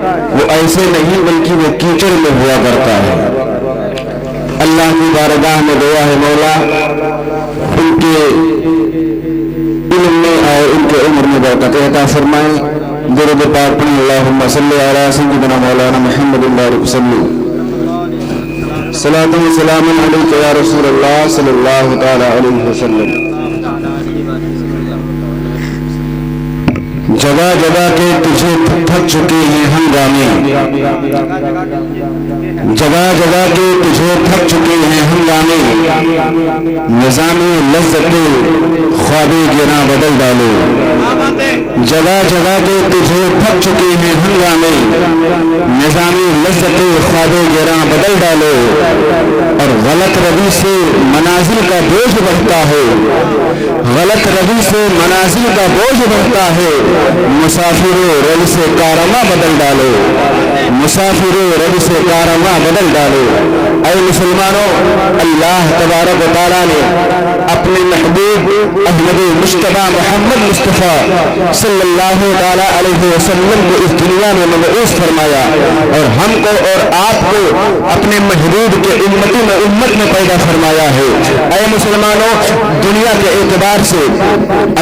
وہ ایسے نہیں بلکہ وہ کیچڑ میں ہوا کرتا ہے۔ اللہ کی بارگاہ میں دعا ہے مولا ان کے علم میں اور ان کے عمر میں برکت عطا فرمائے۔ درود پاک پڑھیں اللہم صلی علی سیدنا مولانا محمد علیہ وسلم۔ صلاۃ و سلام علیک یا رسول اللہ صلی اللہ تعالی علیہ وسلم۔ جگہ جگہ کے تجھے تھک چکے ہیں ہنگامے، جگہ جگہ کے تجھے تھک چکے ہیں ہنگامے، نظام لذت خواب گراں بدل ڈالو۔ جگہ جگہ کے تجھے تھک چکے ہیں ہنگامے، نظام لذت خواب گراں بدل ڈالو۔ اور غلط روی سے منازل کا بوجھ بڑھتا ہے، غلط روی سے منازل کا بوجھ بڑھتا ہے۔ مسافروں رب سے کارواں بدل ڈالو، مسافروں رب سے کارواں بدل ڈالو۔ اے مسلمانوں، اللہ تبارک و تعالیٰ نے اپنے محبوب احمد مجتبیٰ محمد مصطفیٰ صلی اللہ تعالیٰ علیہ وسلم کو اس دنیا میں مبعوث فرمایا اور ہم کو اور آپ کو اپنے محبوب کے امتی میں امت میں پیدا فرمایا ہے۔ اے مسلمانوں، دنیا کے اعتبار سے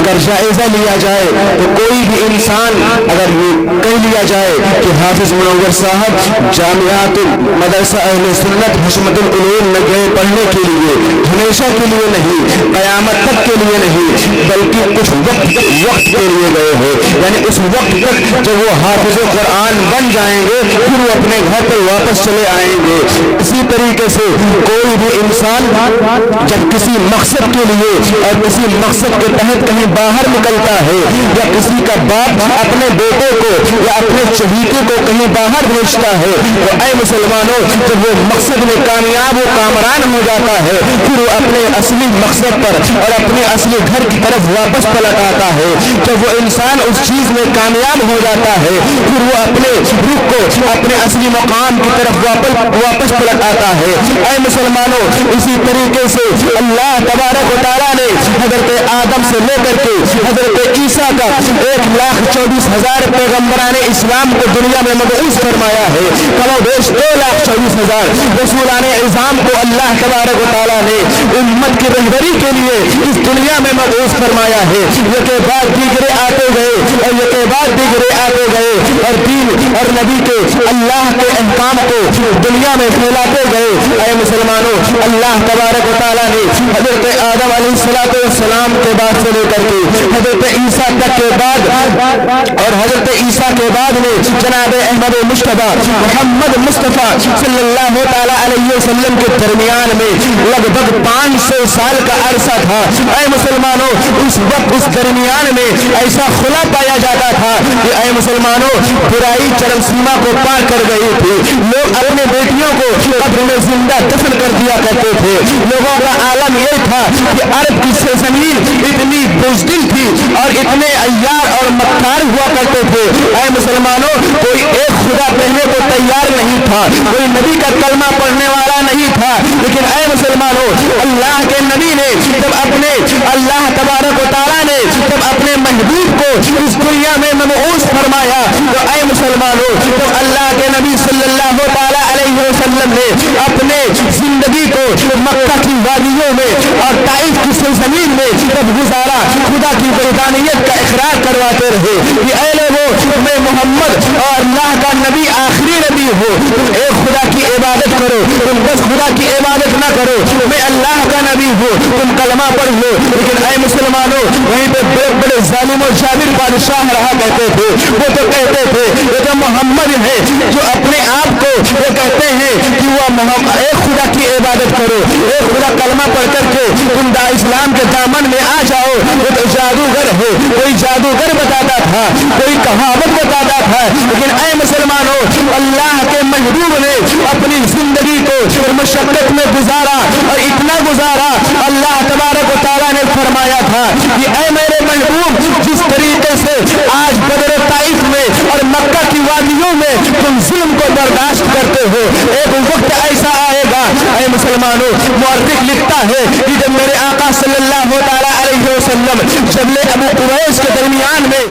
اگر جائزہ لیا جائے تو کوئی بھی انسان اگر کہہ لیا جائے کہ حافظ منور صاحب جامعات مدرسہ اہل سنت حشمت العلوم میں گئے پڑھنے کے لیے، ہمیشہ کے لیے نہیں، قیامت تک کے لیے نہیں، بلکہ کچھ وقت کے لیے گئے ہیں، یعنی اس وقت تک جب وہ حافظ قرآن بن جائیں گے پھر وہ اپنے گھر پر واپس چلے آئیں گے۔ اسی طریقے سے کوئی بھی انسان جب کسی مقصد کے لیے اور کسی مقصد کے تحت کہیں باہر نکلتا ہے، یا کسی کا باپ اپنے بیٹے کو یا اپنے چہیتے کو کہیں باہر بھیجتا ہے، تو اے مسلمانوں، جب وہ مقصد میں کامیاب و کامران ہو جاتا ہے پھر وہ اپنے اصلی مقصد پر اور اپنے اصلی گھر کی طرف واپس پلٹ آتا ہے۔ جب وہ انسان اس چیز میں کامیاب ہو جاتا ہے پھر وہ اپنے رخ کو اپنے اصلی مقام کی طرف واپس پلٹ آتا ہے۔ اے مسلمانوں، اسی طریقے سے اللہ تبارک و تعالیٰ نے حضرت آدم سے لے کر کے حضرت عیسیٰ کا 1,24,000 پیغمبران اسلام کو دنیا میں مبعوث فرمایا ہے۔ کم و بیش 2,24,000 رسولان اعظام کو اللہ تبارک و تعالیٰ نے امت کی رہبری کے لیے اس دنیا میں مبعوث فرمایا ہے۔ یہ کے بعد دیگرے آتے گئے اور یہ کے بعد دیگرے آتے گئے اور دین اور نبی کے اللہ کے احکام کو دنیا میں پھیلاتے گئے۔ اے مسلمانوں، اللہ تبارک و تعالیٰ نے حضرت آدم علیہ السلام کے بعد سے لے کر کے حضرت عیسیٰ تک کے بعد اور حضرت عیسیٰ کے بعد میں جناب احمد مجتبیٰ محمد مصطفیٰ صلی اللہ تعالیٰ علیہ وسلم کے درمیان میں لگ بھگ 500 سال کا عرصہ تھا۔ اے مسلمانوں، اس وقت اس درمیان میں ایسا خلا پایا جاتا تھا کہ اے مسلمانوں، برائی چرم سیما کو پار کر گئی تھی۔ لوگ اپنے بیٹیوں کو قبر میں زندہ دفن کر دیا کرتے تھے۔ لوگوں کا عالم یہ تھا کہ عرب کی سرزمین اتنی بزدل تھی اور اتنے عیار اور مکار ہوا کرتے تھے۔ اے مسلمانوں، کوئی ایک خدا کہنے کو تیار نہیں تھا، کوئی نبی کا کلمہ پڑھنے والا نہیں تھا۔ لیکن اے مسلمانوں، اللہ کے نبی نے جب اپنے اللہ تبارک و تعالیٰ نے جب اپنے محبوب کو اس دنیا میں مبعوث فرمایا تو اے مسلمانوں، جب اللہ کے نبی صلی اللہ تعالیٰ علیہ وسلم نے اپنے زندگی کو مکہ کی وادیوں میں اور طائف کی سرزمین میں جب گزارا، خدا کی وحدانیت کا اقرار کرواتے رہے کہ اے لوگوں، میں محمد اور اللہ کا نبی آخری نبی ہوں، تم ایک خدا کی عبادت کرو، تم بس خدا کی عبادت نہ کرو، میں اللہ کا نبی ہوں، تم کلمہ پڑھ لو۔ لیکن اے مسلمانوں، وہیں پہ بڑے بڑے ظالم و جابر بادشاہ رہا کرتے تھے، وہ تو کہتے تھے یہ تو محمد ہے جو اپنے آپ کو وہ کہتے ہیں کہ وہ محمد ایک خدا کی عبادت کرو، ایک خدا کلمہ پڑھ کر کے تم اسلام کے دامن میں آ جاؤ، وہ تو جادوگر ہے۔ کوئی جادوگر بتاتا تھا، کوئی کہاوت بتاتا تھا، لیکن اے مسلمانوں، اللہ کے محبوب نے اپنی زندگی کو مشقت میں گزارا اور اتنا گزارا، اللہ تبارک و تعالیٰ نے فرمایا تھا کہ اے میرے محبوب، جس طریقے سے آج بدر و طائف میں اور مکہ کی وادیوں میں تم ظلم کو برداشت کرتے ہو، ایک وقت ایسا آئے گا اے مسلمانوں، مورخ لکھتا ہے کہ جب میرے آقا صلی اللہ تعالیٰ علیہ وسلم جبل ابو قبیس کے درمیان میں